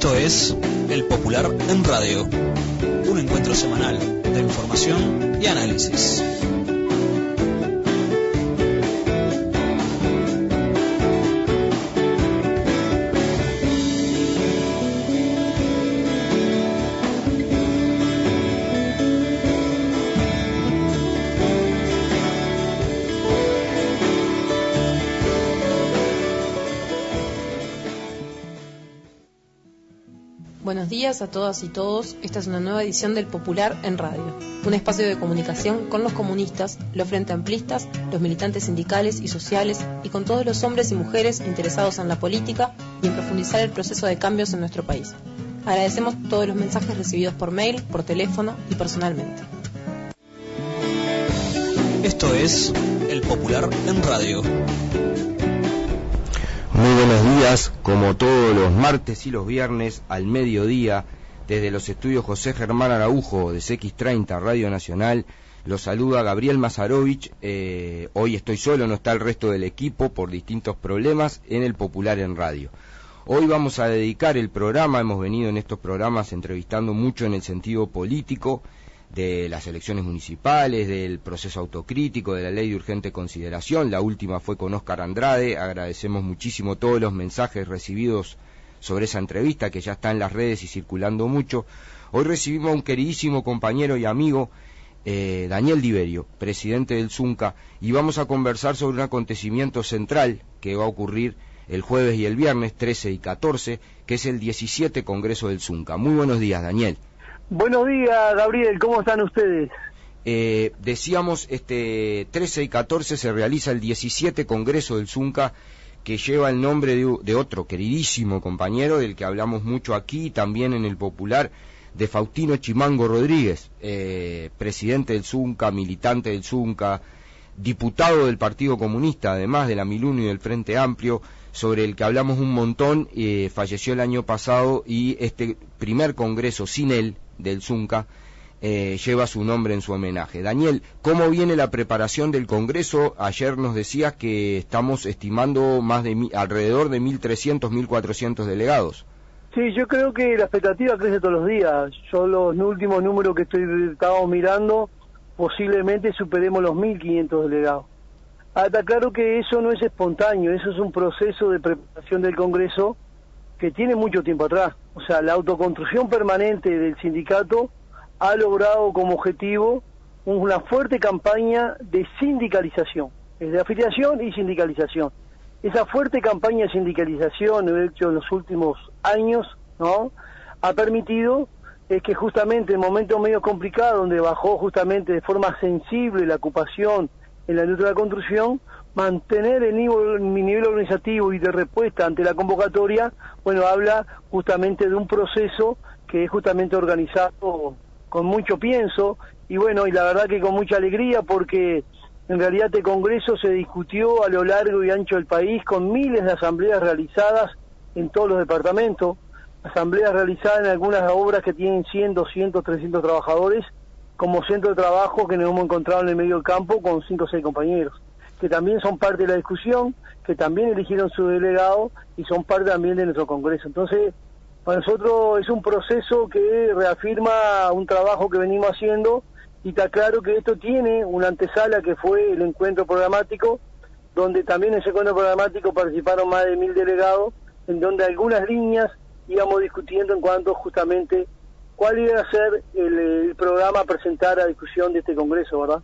Esto es El Popular en Radio, un encuentro semanal de información y análisis. Buenos días a todas y todos. Esta es una nueva edición del Popular en Radio, un espacio de comunicación con los comunistas, los frente amplistas, los militantes sindicales y sociales y con todos los hombres y mujeres interesados en la política y en profundizar el proceso de cambios en nuestro país. Agradecemos todos los mensajes recibidos por mail, por teléfono y personalmente. Esto es El Popular en Radio. Muy buenos días, como todos los martes y los viernes al mediodía, desde los estudios José Germán Araujo de CX30 Radio Nacional, los saluda Gabriel Mazarovich. Hoy estoy solo, no está el resto del equipo por distintos problemas en el Popular en Radio. Hoy vamos a dedicar el programa, hemos venido en estos programas entrevistando mucho en el sentido político, de las elecciones municipales, del proceso autocrítico, de la ley de urgente consideración. La última fue con Óscar Andrade. Agradecemos muchísimo todos los mensajes recibidos sobre esa entrevista, que ya está en las redes y circulando mucho. Hoy recibimos a un queridísimo compañero y amigo, Daniel Diverio, presidente del Zunca, y vamos a conversar sobre un acontecimiento central que va a ocurrir el jueves y el viernes 13 y 14, que es el 17 Congreso del Zunca. Muy buenos días, Daniel. Buenos días, Gabriel, ¿cómo están ustedes? Decíamos, 13 y 14 se realiza el 17 Congreso del Zunca, que lleva el nombre de otro queridísimo compañero, del que hablamos mucho aquí, también en el Popular, de Faustino Chimango Rodríguez, presidente del Zunca, militante del Zunca, diputado del Partido Comunista, además de la Milunio y del Frente Amplio, sobre el que hablamos un montón. Falleció el año pasado y este primer congreso sin él, del Zunca, lleva su nombre en su homenaje. Daniel, ¿cómo viene la preparación del Congreso? Ayer nos decías que estamos estimando alrededor de 1.300, 1.400 delegados. Sí, yo creo que la expectativa crece todos los días. Yo los últimos números que estábamos mirando, posiblemente superemos los 1.500 delegados. Está claro que eso no es espontáneo, eso es un proceso de preparación del Congreso que tiene mucho tiempo atrás. O sea, la autoconstrucción permanente del sindicato ha logrado como objetivo una fuerte campaña de sindicalización, de afiliación y sindicalización. Esa fuerte campaña de sindicalización hecho en los últimos años, ¿no?, ha permitido que justamente en momentos medio complicados, donde bajó justamente de forma sensible la ocupación en la industria de la construcción, mantener el nivel organizativo y de respuesta ante la convocatoria, bueno, habla justamente de un proceso que es justamente organizado con mucho pienso, y bueno, y la verdad que con mucha alegría, porque en realidad este Congreso se discutió a lo largo y ancho del país, con miles de asambleas realizadas en todos los departamentos, asambleas realizadas en algunas obras que tienen 100, 200, 300 trabajadores, como centro de trabajo que nos hemos encontrado en el medio del campo con 5 o 6 compañeros, que también son parte de la discusión, que también eligieron su delegado y son parte también de nuestro Congreso. Entonces, para nosotros es un proceso que reafirma un trabajo que venimos haciendo, y está claro que esto tiene una antesala que fue el encuentro programático, donde también en ese encuentro programático participaron más de 1.000 delegados, en donde algunas líneas íbamos discutiendo en cuanto justamente cuál iba a ser el programa a presentar a discusión de este Congreso, ¿verdad?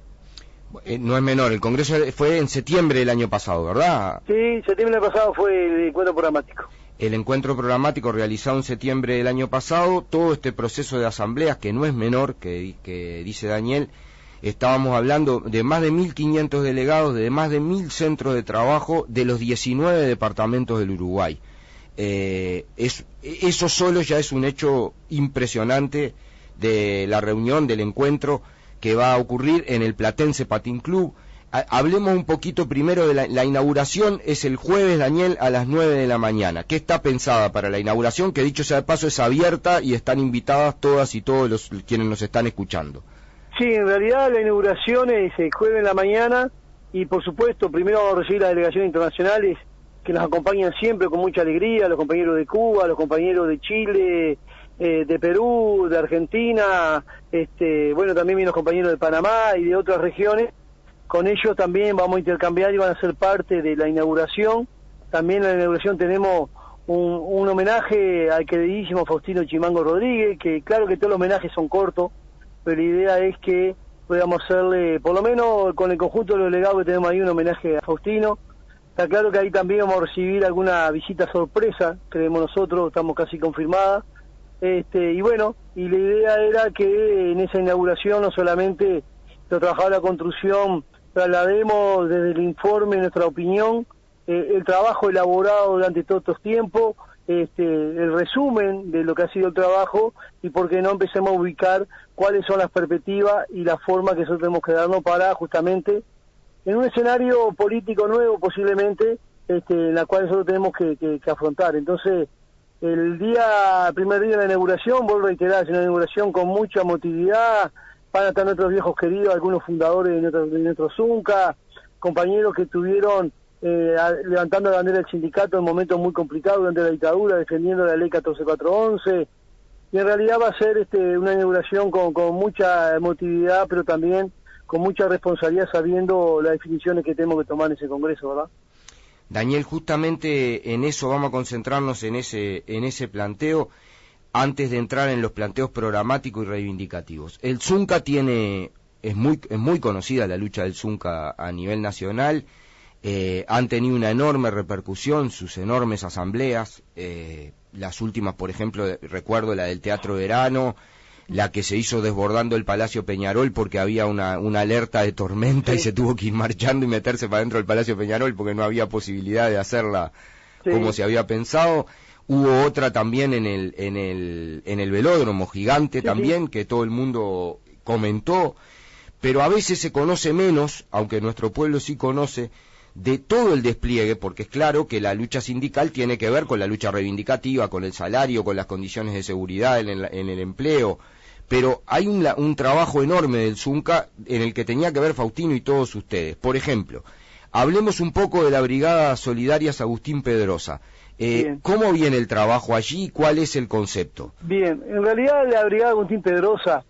No es menor, el Congreso fue en septiembre del año pasado, ¿verdad? Sí, septiembre del pasado fue el encuentro programático. El encuentro programático realizado en septiembre del año pasado, todo este proceso de asambleas, que no es menor, que dice Daniel, estábamos hablando de más de 1.500 delegados, de más de 1.000 centros de trabajo de los 19 departamentos del Uruguay. Eso solo ya es un hecho impresionante de la reunión, del encuentro que va a ocurrir en el Platense Patín Club. Hablemos un poquito primero de la inauguración. Es el jueves, Daniel, a las 9 de la mañana. ¿Qué está pensada para la inauguración? Que dicho sea de paso es abierta y están invitadas todas y todos quienes nos están escuchando. Sí, en realidad la inauguración es el jueves en la mañana, y por supuesto primero vamos a recibir las delegaciones internacionales que nos acompañan siempre con mucha alegría, los compañeros de Cuba, los compañeros de Chile, de Perú, de Argentina, bueno, también los compañeros de Panamá y de otras regiones. Con ellos también vamos a intercambiar y van a ser parte de la inauguración. También en la inauguración tenemos un homenaje al queridísimo Faustino Chimango Rodríguez, que claro que todos los homenajes son cortos, pero la idea es que podamos hacerle, por lo menos con el conjunto de los delegados que tenemos ahí, un homenaje a Faustino. Está claro que ahí también vamos a recibir alguna visita sorpresa, creemos nosotros, estamos casi confirmadas. Y bueno, y la idea era que en esa inauguración no solamente los trabajadores de la construcción traslademos desde el informe nuestra opinión, el trabajo elaborado durante todos estos tiempos, el resumen de lo que ha sido el trabajo y por qué no empecemos a ubicar cuáles son las perspectivas y la forma que nosotros tenemos que darnos para justamente en un escenario político nuevo posiblemente, en la cual nosotros tenemos que afrontar. Entonces, el primer día de la inauguración, vuelvo a reiterar, es una inauguración con mucha emotividad, van a estar nuestros viejos queridos, algunos fundadores de nuestro Zunca, compañeros que estuvieron levantando la bandera del sindicato en momentos muy complicados durante la dictadura, defendiendo la ley 14411, y en realidad va a ser una inauguración con mucha emotividad, pero también con mucha responsabilidad, sabiendo las definiciones que tenemos que tomar en ese congreso, ¿verdad? Daniel, justamente en eso vamos a concentrarnos en ese planteo, antes de entrar en los planteos programáticos y reivindicativos. El Zunca es muy conocida la lucha del Zunca a nivel nacional, han tenido una enorme repercusión sus enormes asambleas, las últimas, por ejemplo, recuerdo la del Teatro Verano, la que se hizo desbordando el Palacio Peñarol porque había una alerta de tormenta, sí, y se tuvo que ir marchando y meterse para dentro del Palacio Peñarol porque no había posibilidad de hacerla, sí, como se había pensado. Hubo otra también en el velódromo gigante, sí, también, sí, que todo el mundo comentó, pero a veces se conoce menos, aunque nuestro pueblo sí conoce, de todo el despliegue, porque es claro que la lucha sindical tiene que ver con la lucha reivindicativa, con el salario, con las condiciones de seguridad en el empleo, pero hay un trabajo enorme del Zunca en el que tenía que ver Faustino y todos ustedes. Por ejemplo, hablemos un poco de la Brigada Solidarias Agustín Pedrosa. ¿Cómo viene el trabajo allí y cuál es el concepto? Bien, en realidad la Brigada Agustín Pedrosa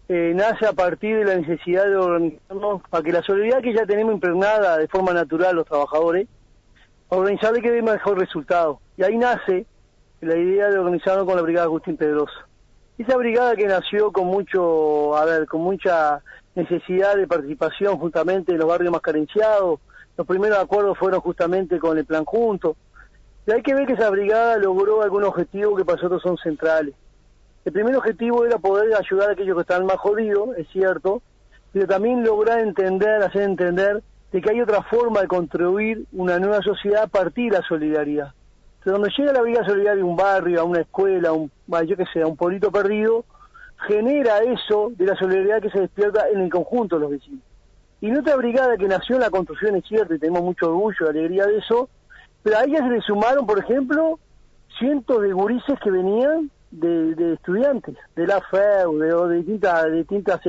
nace a partir de la necesidad de organizarnos para que la solidaridad que ya tenemos impregnada de forma natural los trabajadores, organizarle que dé mejor resultado. Y ahí nace la idea de organizarnos con la Brigada Agustín Pedrosa. Esa brigada que nació con mucha necesidad de participación justamente en los barrios más carenciados, los primeros acuerdos fueron justamente con el Plan Junto, y hay que ver que esa brigada logró algunos objetivos que para nosotros son centrales. El primer objetivo era poder ayudar a aquellos que están más jodidos, es cierto, pero también lograr hacer entender de que hay otra forma de construir una nueva sociedad a partir de la solidaridad. Entonces, cuando llega la Brigada Solidaria a un barrio, a una escuela, a un pueblito perdido, genera eso de la solidaridad que se despierta en el conjunto de los vecinos. Y nuestra brigada que nació en la construcción, es cierto, y tenemos mucho orgullo y alegría de eso, pero a ella se le sumaron, por ejemplo, cientos de gurises que venían de estudiantes, de la FEU, de distintas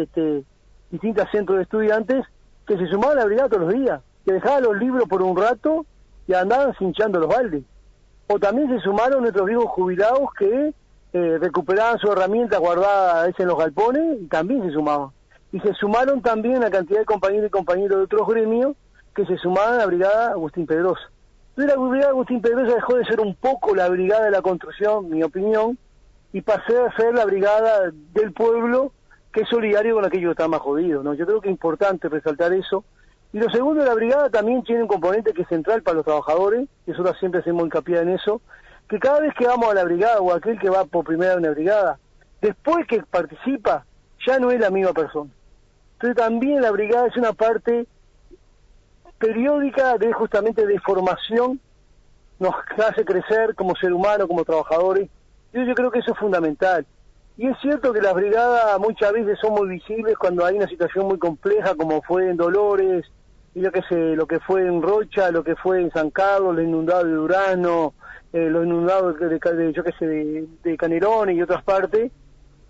centros de estudiantes, que se sumaban a la brigada todos los días, que dejaban los libros por un rato y andaban cinchando los baldes. O también se sumaron nuestros viejos jubilados que recuperaban su herramienta guardada a veces en los galpones y también se sumaban. Y se sumaron también la cantidad de compañeros y compañeros de otros gremios que se sumaban a la Brigada Agustín Pedrosa. Entonces la Brigada Agustín Pedrosa dejó de ser un poco la Brigada de la Construcción, mi opinión, y pasé a ser la Brigada del Pueblo, que es solidario con aquellos que están más jodidos, ¿no? Yo creo que es importante resaltar eso. Y lo segundo, la brigada también tiene un componente que es central para los trabajadores, y nosotros siempre hacemos hincapié en eso, que cada vez que vamos a la brigada, o aquel que va por primera vez a una brigada, después que participa, ya no es la misma persona. Entonces también la brigada es una parte periódica justamente de formación, nos hace crecer como ser humano, como trabajadores. Yo creo que eso es fundamental. Y es cierto que las brigadas muchas veces son muy visibles cuando hay una situación muy compleja, como fue en Dolores, y lo que fue en Rocha, lo que fue en San Carlos, los inundados de Durano, los inundados de Canelones y otras partes.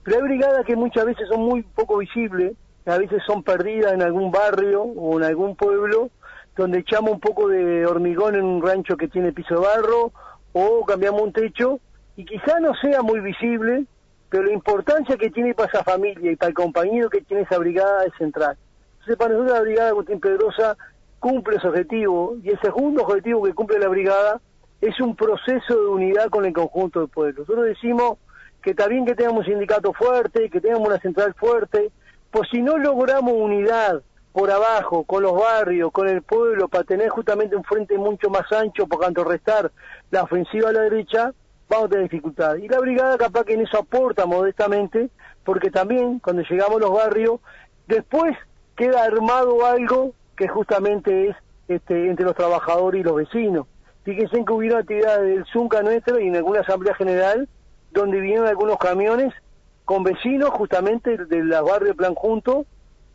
Pero hay brigadas que muchas veces son muy poco visibles, a veces son perdidas en algún barrio o en algún pueblo, donde echamos un poco de hormigón en un rancho que tiene piso de barro, o cambiamos un techo, y quizá no sea muy visible, pero la importancia que tiene para esa familia y para el compañero que tiene esa brigada es central. Entonces, para nosotros la brigada Agustín Pedrosa cumple ese objetivo, y el segundo objetivo que cumple la brigada es un proceso de unidad con el conjunto del pueblo. Nosotros decimos que está bien que tengamos un sindicato fuerte, que tengamos una central fuerte, pues si no logramos unidad por abajo, con los barrios, con el pueblo, para tener justamente un frente mucho más ancho, por contrarrestar la ofensiva a la derecha, vamos a tener dificultades. Y la brigada capaz que en eso aporta modestamente, porque también cuando llegamos a los barrios, después queda armado algo que justamente es entre los trabajadores y los vecinos. Fíjense que hubieron actividades del Zunca nuestro y en alguna asamblea general, donde vinieron algunos camiones con vecinos justamente del barrio Plan Junto,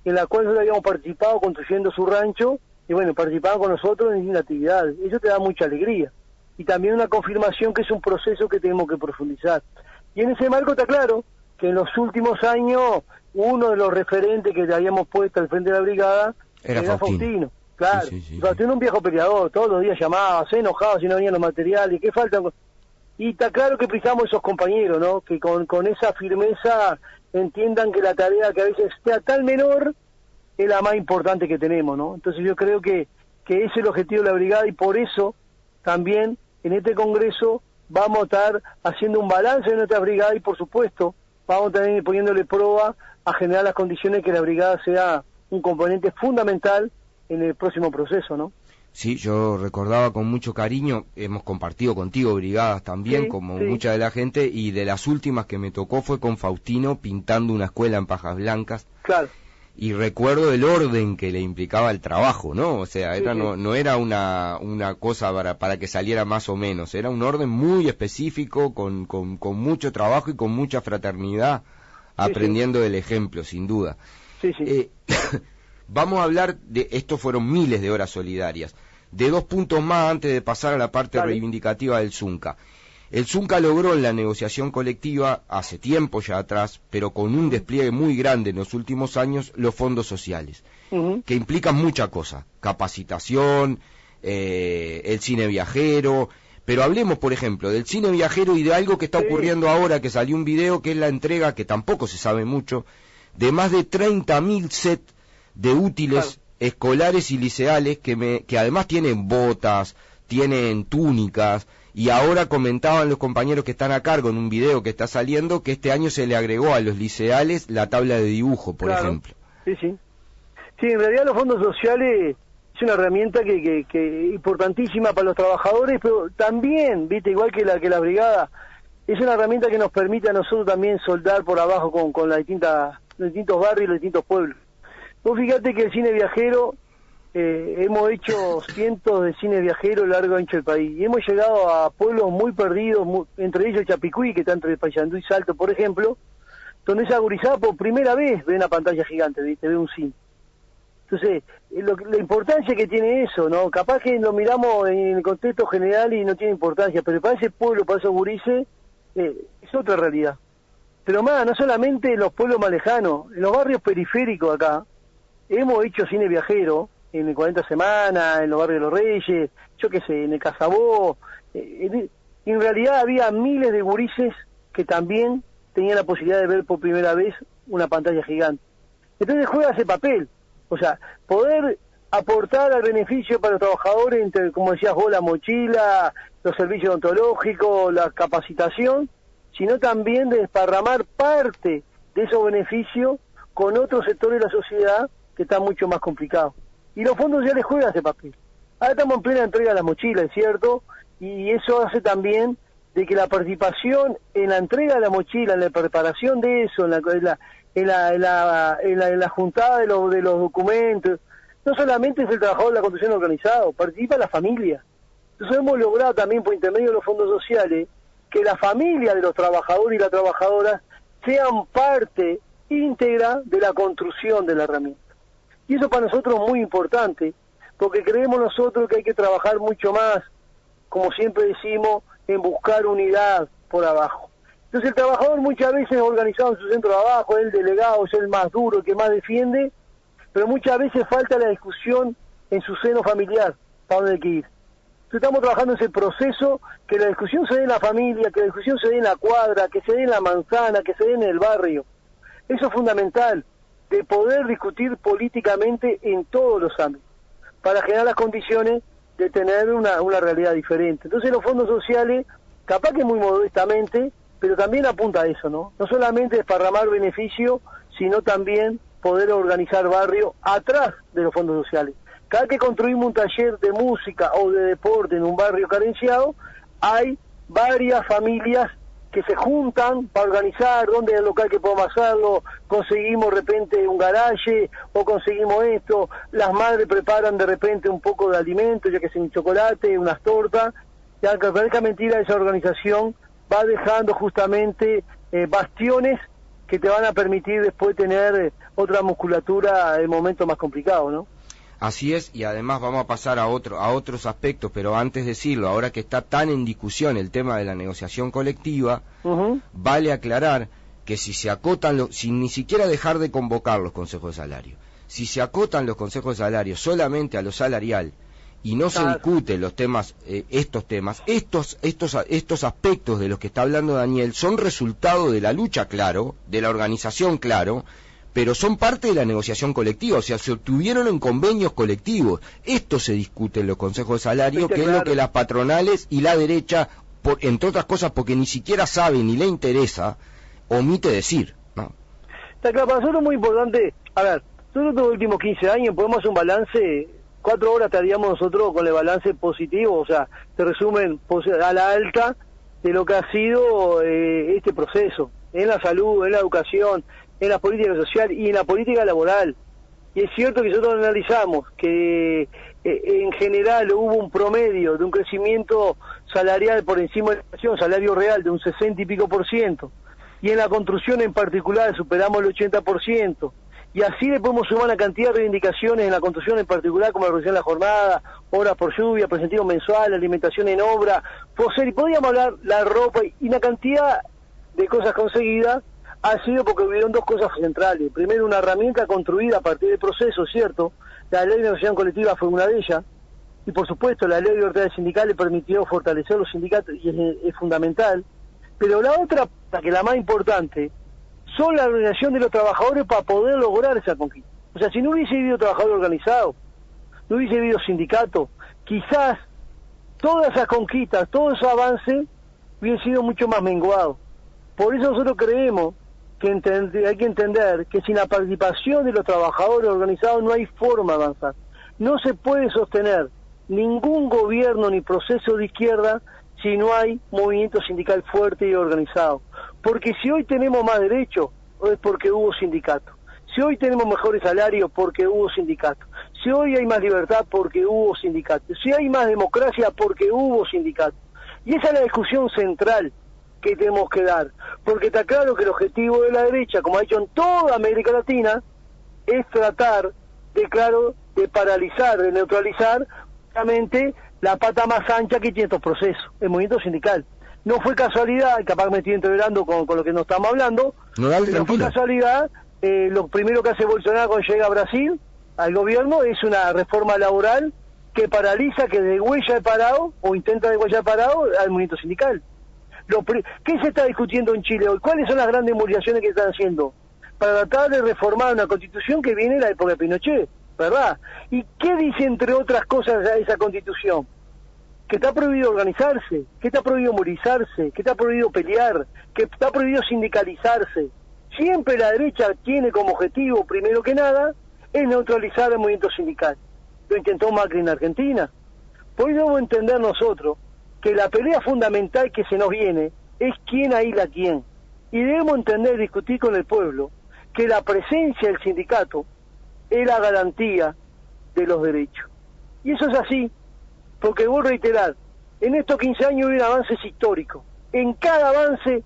en la cual nosotros habíamos participado construyendo su rancho, y bueno, participaban con nosotros en distintas actividades. Eso te da mucha alegría. Y también una confirmación que es un proceso que tenemos que profundizar. Y en ese marco está claro que en los últimos años, uno de los referentes que le habíamos puesto al frente de la brigada era Faustino. Claro, sí. Faustino un viejo peleador, todos los días llamaba, se enojaba si no venían los materiales, ¿qué falta? Y está claro que precisamos esos compañeros, ¿no? Que con esa firmeza entiendan que la tarea que a veces sea tan menor es la más importante que tenemos, ¿no? Entonces yo creo que ese es el objetivo de la brigada, y por eso también en este congreso vamos a estar haciendo un balance de nuestra brigada, y por supuesto vamos a estar poniéndole prueba a generar las condiciones que la brigada sea un componente fundamental en el próximo proceso, ¿no? Sí, yo recordaba con mucho cariño, hemos compartido contigo brigadas también, sí, como mucha de la gente, y de las últimas que me tocó fue con Faustino pintando una escuela en Pajas Blancas. Claro. Y recuerdo el orden que le implicaba el trabajo, ¿no? O sea, no era una cosa para que saliera más o menos, era un orden muy específico, con mucho trabajo y con mucha fraternidad, aprendiendo del ejemplo, sin duda. Sí. Vamos a hablar de, esto fueron miles de horas solidarias, de 2 puntos más antes de pasar a la parte reivindicativa del Zunca. El Zunca logró en la negociación colectiva, hace tiempo ya atrás, pero con un despliegue muy grande en los últimos años, los fondos sociales, que implican muchas cosas, capacitación, el cine viajero, pero hablemos, por ejemplo, del cine viajero y de algo que está ocurriendo ahora, que salió un video, que es la entrega, que tampoco se sabe mucho, de más de 30.000 sets de útiles escolares y liceales que además tienen botas, tienen túnicas, y ahora comentaban los compañeros que están a cargo en un video que está saliendo que este año se le agregó a los liceales la tabla de dibujo, por ejemplo. Sí, en realidad los fondos sociales es una herramienta que importantísima para los trabajadores, pero también, viste, igual que la brigada, es una herramienta que nos permite a nosotros también soldar por abajo con los distintos barrios y los distintos pueblos. Vos fíjate que el cine viajero, hemos hecho cientos de cines viajeros a lo largo y ancho del país, y hemos llegado a pueblos muy perdidos, entre ellos Chapicuí, que está entre Paysandú y Salto, por ejemplo, donde esa gurizada por primera vez ve una pantalla gigante, ¿viste? Ve un cine. Entonces, la importancia que tiene eso, ¿no? Capaz que lo miramos en el contexto general y no tiene importancia, pero para ese pueblo, para esos gurises, es otra realidad. Pero más, no solamente en los pueblos más lejanos, en los barrios periféricos acá, hemos hecho cine viajero, en el 40 Semanas, en los barrios de los Reyes, yo qué sé, en el Casabó. En realidad había miles de gurises que también tenían la posibilidad de ver por primera vez una pantalla gigante. Entonces juega ese papel, o sea, poder aportar al beneficio para los trabajadores, entre, como decías vos, la mochila, los servicios odontológicos, la capacitación, sino también de desparramar parte de esos beneficios con otros sectores de la sociedad que están mucho más complicados. Y los fondos sociales juegan ese papel. Ahora estamos en plena entrega de las mochilas, es cierto, y eso hace también de que la participación en la entrega de la mochila, en la preparación de eso, en la juntada de los documentos, no solamente es el trabajador de la construcción organizado, participa la familia. Entonces hemos logrado también por intermedio de los fondos sociales que la familia de los trabajadores y las trabajadoras sean parte íntegra de la construcción de la herramienta. Y eso para nosotros es muy importante, porque creemos nosotros que hay que trabajar mucho más, como siempre decimos, en buscar unidad por abajo. Entonces el trabajador muchas veces es organizado en su centro de abajo, es el delegado, es el más duro, el que más defiende, pero muchas veces falta la discusión en su seno familiar, para dónde hay que ir. Entonces estamos trabajando en ese proceso, que la discusión se dé en la familia, que la discusión se dé en la cuadra, que se dé en la manzana, que se dé en el barrio. Eso es fundamental, de poder discutir políticamente en todos los ámbitos, para generar las condiciones de tener una realidad diferente. Entonces los fondos sociales, capaz que muy modestamente, pero también apunta a eso, ¿no? No solamente desparramar beneficio, sino también poder organizar barrio atrás de los fondos sociales. Cada vez que construimos un taller de música o de deporte en un barrio carenciado, hay varias familias que se juntan para organizar dónde es el local que podemos hacerlo, conseguimos de repente un garaje o conseguimos esto, las madres preparan de repente un poco de alimento, ya que sea un chocolate, unas tortas, y aunque parezca mentira, esa organización va dejando justamente bastiones que te van a permitir después tener otra musculatura en momentos más complicados, ¿no? Así es, y además vamos a pasar a otros aspectos, pero antes de decirlo, ahora que está tan en discusión el tema de la negociación colectiva, vale aclarar que si se acotan, sin ni siquiera dejar de convocar los consejos de salario, si se acotan los consejos de salario solamente a lo salarial y no se discuten los temas, estos aspectos de los que está hablando Daniel son resultado de la lucha, claro, de la organización, claro, pero son parte de la negociación colectiva, o sea, se obtuvieron en convenios colectivos. Esto se discute en los consejos de salario, que es lo que las patronales y la derecha, entre otras cosas porque ni siquiera sabe ni le interesa, omite decir, ¿no? Está claro, para nosotros es muy importante, a ver, nosotros los últimos 15 años podemos hacer un balance, 4 horas estaríamos nosotros con el balance positivo, o sea, se resumen a la alta de lo que ha sido este proceso, en la salud, en la educación, en la política social y en la política laboral. Y es cierto que nosotros analizamos que en general hubo un promedio de un crecimiento salarial por encima de la inflación, salario real de un 60 y pico %, y en la construcción en particular superamos el 80%, y así le podemos sumar una cantidad de reivindicaciones en la construcción en particular, como la reducción de la jornada, horas por lluvia, presentivo mensual, alimentación en obra, y podríamos hablar la ropa y una cantidad de cosas conseguidas. Ha sido porque hubieron dos cosas centrales. Primero, una herramienta construida a partir del proceso, ¿cierto? La ley de negociación colectiva fue una de ellas, y por supuesto la ley de libertades sindicales permitió fortalecer los sindicatos, y es fundamental. Pero la otra, que es la más importante, son la organización de los trabajadores para poder lograr esa conquista. O sea, si no hubiese habido trabajador organizado, no hubiese habido sindicato, quizás todas esas conquistas, todo ese avance, hubiese sido mucho más menguado. Por eso nosotros creemos que hay que entender que sin la participación de los trabajadores organizados no hay forma de avanzar. No se puede sostener ningún gobierno ni proceso de izquierda si no hay movimiento sindical fuerte y organizado. Porque si hoy tenemos más derechos, es porque hubo sindicato. Si hoy tenemos mejores salarios, porque hubo sindicato. Si hoy hay más libertad, porque hubo sindicato. Si hay más democracia, porque hubo sindicato. Y esa es la discusión central que tenemos que dar, porque está claro que el objetivo de la derecha, como ha hecho en toda América Latina, es tratar de paralizar, de neutralizar justamente la pata más ancha que tiene estos procesos, el movimiento sindical. No fue casualidad, capaz me estoy integrando con lo que nos estamos hablando, no fue casualidad, lo primero que hace Bolsonaro cuando llega a Brasil, al gobierno, es una reforma laboral que paraliza, que degüella de parado, o intenta degüellar parado al movimiento sindical. ¿Qué se está discutiendo en Chile hoy? ¿Cuáles son las grandes movilizaciones que están haciendo? Para tratar de reformar una constitución que viene de la época de Pinochet, ¿verdad? ¿Y qué dice, entre otras cosas, esa constitución? Que está prohibido organizarse, que está prohibido movilizarse, que está prohibido pelear, que está prohibido sindicalizarse. Siempre la derecha tiene como objetivo, primero que nada, es neutralizar el movimiento sindical. Lo intentó Macri en Argentina. Por eso debemos entender nosotros que la pelea fundamental que se nos viene es quién aísla a quién. Y debemos entender y discutir con el pueblo que la presencia del sindicato es la garantía de los derechos. Y eso es así, porque voy a reiterar, en estos 15 años hubo avances históricos. En cada avance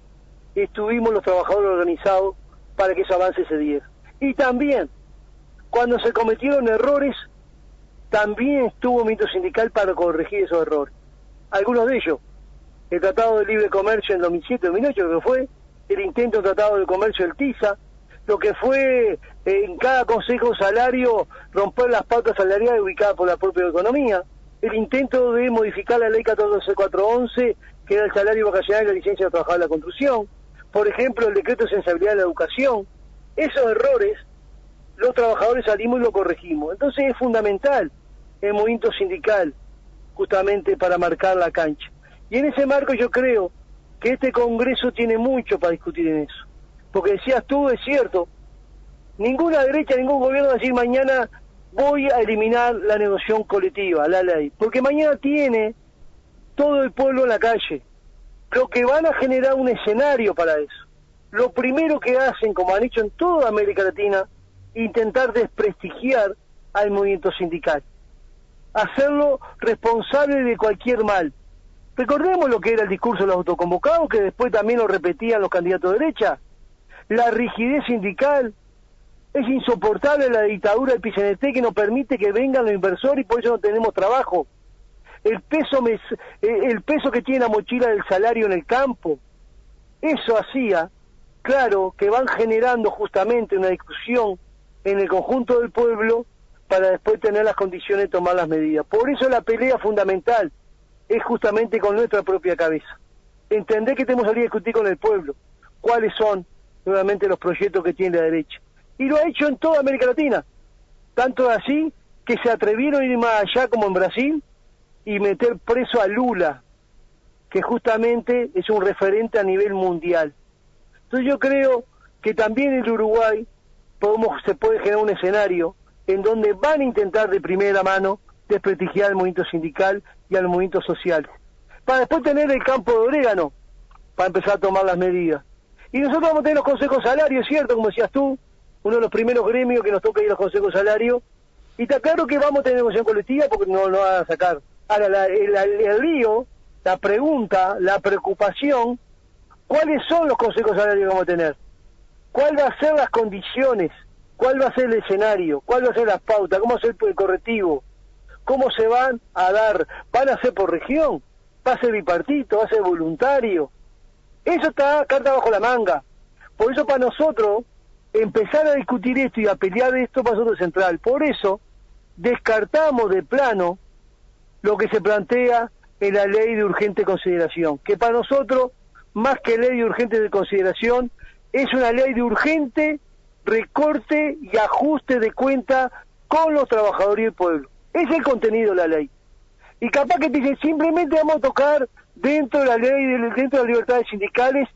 estuvimos los trabajadores organizados para que ese avance se diera. Y también, cuando se cometieron errores, también estuvo el movimiento sindical para corregir esos errores. Algunos de ellos, el Tratado de Libre Comercio en 2007-2008, que fue el intento de Tratado de Comercio del TISA, lo que fue en cada consejo salario romper las pautas salariales ubicadas por la propia economía, el intento de modificar la ley 14.411, que era el salario vacacional y la licencia de trabajar en la construcción, por ejemplo, el decreto de sensibilidad de la educación. Esos errores los trabajadores salimos y lo corregimos. Entonces es fundamental el movimiento sindical, justamente para marcar la cancha. Y en ese marco yo creo que este Congreso tiene mucho para discutir en eso. Porque decías tú, es cierto, ninguna derecha, ningún gobierno va a decir mañana voy a eliminar la negociación colectiva, la ley. Porque mañana tiene todo el pueblo en la calle. Lo que van a generar un escenario para eso. Lo primero que hacen, como han hecho en toda América Latina, intentar desprestigiar al movimiento sindical. Hacerlo responsable de cualquier mal. Recordemos lo que era el discurso de los autoconvocados, que después también lo repetían los candidatos de derecha. La rigidez sindical, es insoportable la dictadura del PCNT que no permite que vengan los inversores y por eso no tenemos trabajo. El peso que tiene la mochila del salario en el campo, eso hacía, claro, que van generando justamente una discusión en el conjunto del pueblo para después tener las condiciones de tomar las medidas. Por eso la pelea fundamental es justamente con nuestra propia cabeza. Entender que tenemos que salir a discutir con el pueblo cuáles son nuevamente los proyectos que tiene la derecha. Y lo ha hecho en toda América Latina. Tanto así que se atrevieron a ir más allá como en Brasil y meter preso a Lula, que justamente es un referente a nivel mundial. Entonces yo creo que también en Uruguay se puede generar un escenario en donde van a intentar de primera mano desprestigiar al movimiento sindical y al movimiento social, para después tener el campo de orégano, para empezar a tomar las medidas. Y nosotros vamos a tener los consejos salarios, ¿cierto? Como decías tú, uno de los primeros gremios que nos toca ir a los consejos salarios, y está claro que vamos a tener negociación colectiva porque no lo van a sacar. Ahora, el lío, la pregunta, la preocupación, ¿cuáles son los consejos salarios que vamos a tener? ¿Cuál va a ser las condiciones? ¿Cuál va a ser el escenario? ¿Cuál va a ser las pautas? ¿Cómo va a ser el correctivo? ¿Cómo se van a dar? ¿Van a ser por región? ¿Va a ser bipartito? ¿Va a ser voluntario? Eso está carta bajo la manga. Por eso para nosotros, empezar a discutir esto y a pelear esto para nosotros es central. Por eso, descartamos de plano lo que se plantea en la ley de urgente consideración, que para nosotros, más que ley de urgente consideración, es una ley de urgente recorte y ajuste de cuenta con los trabajadores y el pueblo. Es el contenido de la ley. Y capaz que te dicen, simplemente vamos a tocar dentro de la ley, dentro de las libertades sindicales,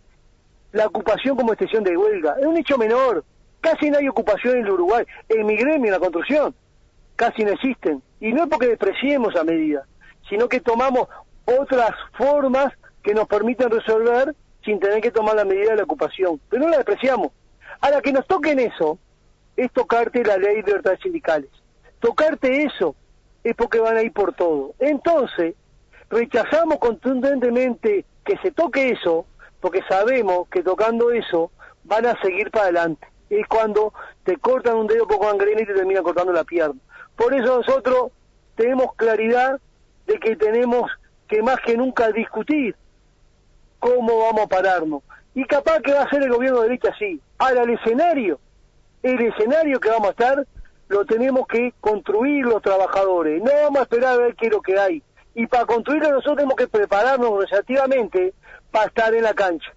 la ocupación como extensión de huelga. Es un hecho menor. Casi no hay ocupación en el Uruguay. En mi gremio, en la construcción, casi no existen. Y no es porque despreciemos a medida, sino que tomamos otras formas que nos permiten resolver sin tener que tomar la medida de la ocupación. Pero no la despreciamos. Ahora, que nos toquen eso, es tocarte la ley de libertades sindicales. Tocarte eso es porque van a ir por todo. Entonces, rechazamos contundentemente que se toque eso, porque sabemos que tocando eso van a seguir para adelante. Es cuando te cortan un dedo poco gangrena y te terminan cortando la pierna. Por eso nosotros tenemos claridad de que tenemos que más que nunca discutir cómo vamos a pararnos. Y capaz que va a ser el gobierno de derecha así. Ahora el escenario que vamos a estar, lo tenemos que construir los trabajadores. No vamos a esperar a ver qué es lo que hay. Y para construirlo nosotros tenemos que prepararnos organizativamente para estar en la cancha.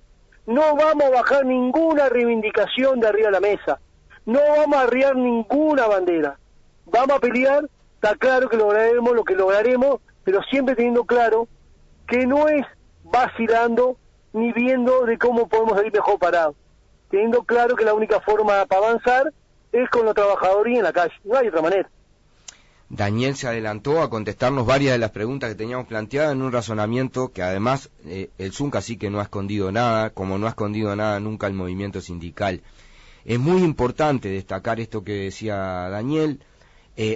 No vamos a bajar ninguna reivindicación de arriba de la mesa. No vamos a arriar ninguna bandera. Vamos a pelear, está claro que lograremos lo que lograremos, pero siempre teniendo claro que no es vacilando ni viendo de cómo podemos salir mejor parados. Teniendo claro que la única forma para avanzar es con los trabajadores y en la calle. No hay otra manera. Daniel se adelantó a contestarnos varias de las preguntas que teníamos planteadas en un razonamiento que además el Zunca sí que no ha escondido nada, como no ha escondido nada nunca el movimiento sindical. Es muy importante destacar esto que decía Daniel.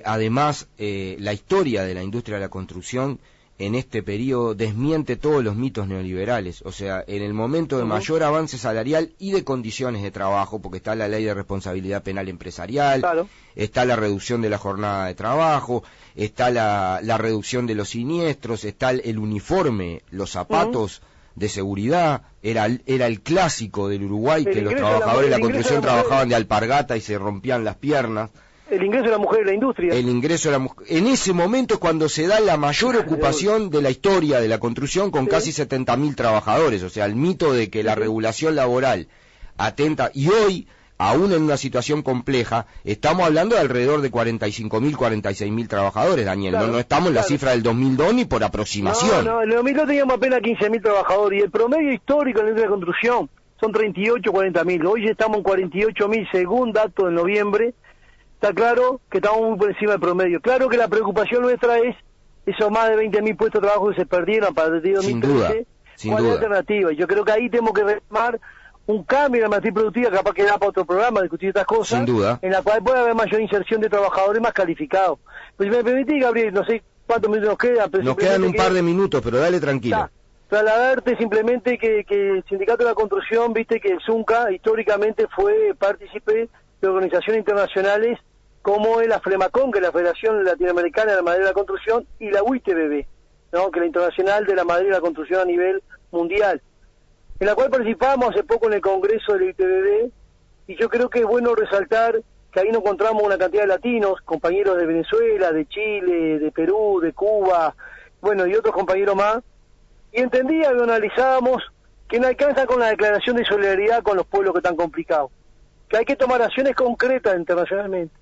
Además, la historia de la industria de la construcción en este periodo desmiente todos los mitos neoliberales. O sea, en el momento de mayor avance salarial y de condiciones de trabajo, porque está la ley de responsabilidad penal empresarial, claro, está la reducción de la jornada de trabajo, está la reducción de los siniestros, está el uniforme, los zapatos de seguridad, era el clásico del Uruguay, que los trabajadores de la construcción trabajaban de alpargata y se rompían las piernas. El ingreso de la mujer en la industria. El ingreso de la mujer. En ese momento es cuando se da la mayor ocupación de la historia de la construcción, con casi 70.000 trabajadores. O sea, el mito de que la regulación laboral atenta. Y hoy, aún en una situación compleja, estamos hablando de alrededor de 45.000, 46.000 trabajadores, Daniel. Claro, no estamos en la cifra del 2002 ni por aproximación. No, en el 2002 teníamos apenas 15.000 trabajadores. Y el promedio histórico en la industria de construcción son 38, 40.000. Hoy estamos en 48.000, según datos de noviembre. Está claro que estamos muy por encima del promedio. Claro que la preocupación nuestra es esos más de 20.000 puestos de trabajo que se perdieron para el 2013. Sin duda. ¿Cuál es la alternativa? Yo creo que ahí tenemos que retomar un cambio en la matriz productiva, capaz que da para otro programa, discutir estas cosas, sin duda, en la cual puede haber mayor inserción de trabajadores más calificados. Pues si me permitís, Gabriel, no sé cuántos minutos nos quedan. Pero nos quedan un par de minutos, pero dale tranquilo. Trasladarte simplemente que el Sindicato de la Construcción, viste que el ZUNCA históricamente fue partícipe de organizaciones internacionales como es la FLEMACON, que es la Federación Latinoamericana de la Madera de la Construcción, y la UITBB, ¿no? Que es la Internacional de la Madera y la Construcción a nivel mundial, en la cual participamos hace poco en el Congreso de la UITBB, y yo creo que es bueno resaltar que ahí nos encontramos una cantidad de latinos, compañeros de Venezuela, de Chile, de Perú, de Cuba, bueno, y otros compañeros más, y entendíamos y analizábamos que no alcanza con la declaración de solidaridad con los pueblos que están complicados, que hay que tomar acciones concretas internacionalmente.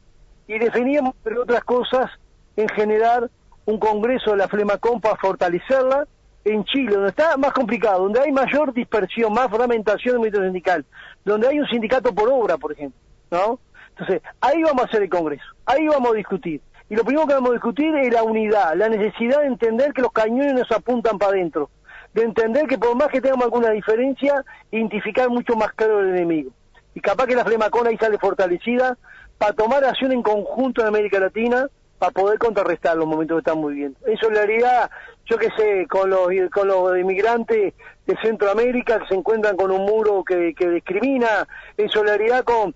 Y definíamos, entre otras cosas, en generar un congreso de la FLEMACON para fortalecerla en Chile, donde está más complicado, donde hay mayor dispersión, más fragmentación del movimiento sindical, donde hay un sindicato por obra, por ejemplo, ¿no? Entonces, ahí vamos a hacer el congreso, ahí vamos a discutir. Y lo primero que vamos a discutir es la unidad, la necesidad de entender que los cañones nos apuntan para adentro, de entender que por más que tengamos alguna diferencia, identificar mucho más claro el enemigo. Y capaz que la FLEMACON ahí sale fortalecida para tomar acción en conjunto en América Latina para poder contrarrestar los momentos que estamos viviendo. En solidaridad, yo qué sé, con los inmigrantes de Centroamérica que se encuentran con un muro que discrimina, en solidaridad con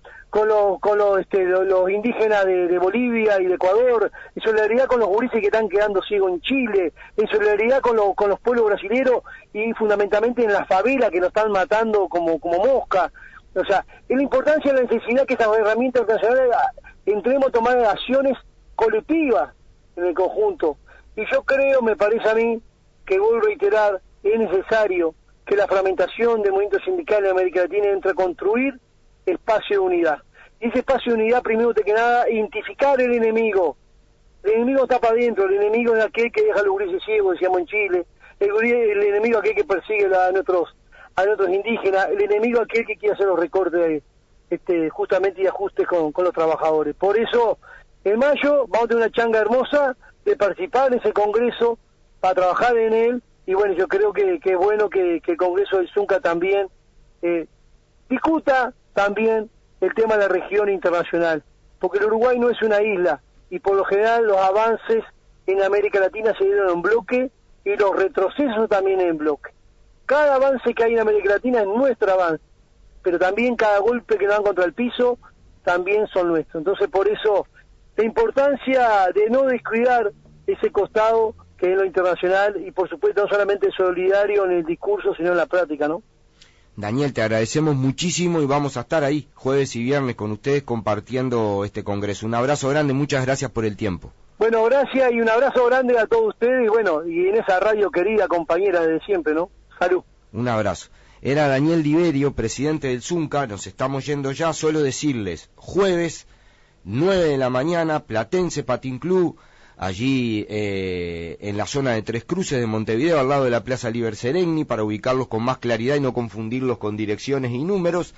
los indígenas de Bolivia y de Ecuador, en solidaridad con los gurises que están quedando ciegos en Chile, en solidaridad con los pueblos brasileños y fundamentalmente en las favelas que nos están matando como mosca. O sea, es la importancia de la necesidad que estas herramientas internacionales entremos a tomar acciones colectivas en el conjunto. Y yo creo, me parece a mí, que vuelvo a reiterar, es necesario que la fragmentación del movimiento sindical en América Latina entre a construir espacio de unidad. Y ese espacio de unidad, primero que nada, identificar el enemigo. El enemigo está para adentro, el enemigo es aquel que deja a los gurises ciegos, decíamos en Chile, el enemigo es aquel que persigue a nuestros indígenas, el enemigo aquel que quiere hacer los recortes justamente y ajustes con los trabajadores. Por eso, en mayo vamos a tener una changa hermosa de participar en ese congreso, para trabajar en él, y bueno, yo creo que es bueno que el Congreso del ZUNCA también discuta también el tema de la región internacional, porque el Uruguay no es una isla, y por lo general los avances en América Latina se dieron en bloque, y los retrocesos también en bloque. Cada avance que hay en América Latina es nuestro avance, pero también cada golpe que dan contra el piso también son nuestros. Entonces, por eso, la importancia de no descuidar ese costado que es lo internacional y, por supuesto, no solamente solidario en el discurso, sino en la práctica, ¿no? Daniel, te agradecemos muchísimo y vamos a estar ahí jueves y viernes con ustedes compartiendo este congreso. Un abrazo grande, muchas gracias por el tiempo. Bueno, gracias y un abrazo grande a todos ustedes y bueno, y en esa radio querida, compañera de siempre, ¿no? Salud. Un abrazo. Era Daniel Diverio, presidente del ZUNCA, nos estamos yendo ya, solo decirles, jueves, 9 de la mañana, Platense Patín Club, allí en la zona de Tres Cruces de Montevideo, al lado de la Plaza Liber Seregni, para ubicarlos con más claridad y no confundirlos con direcciones y números.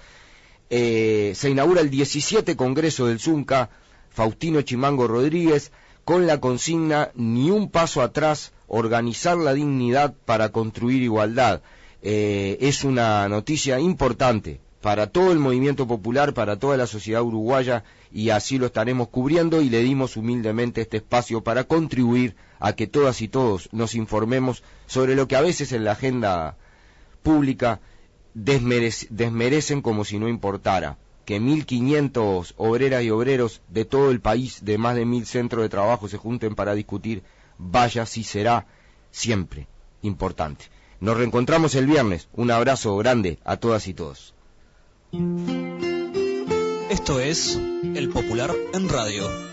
Se inaugura el 17 Congreso del ZUNCA, Faustino Chimango Rodríguez, con la consigna ni un paso atrás, organizar la dignidad para construir igualdad. Es una noticia importante para todo el movimiento popular, para toda la sociedad uruguaya, y así lo estaremos cubriendo, y le dimos humildemente este espacio para contribuir a que todas y todos nos informemos sobre lo que a veces en la agenda pública desmerecen como si no importara. Que 1.500 obreras y obreros de todo el país, de más de 1.000 centros de trabajo, se junten para discutir, vaya si será siempre importante. Nos reencontramos el viernes. Un abrazo grande a todas y todos. Esto es El Popular en Radio.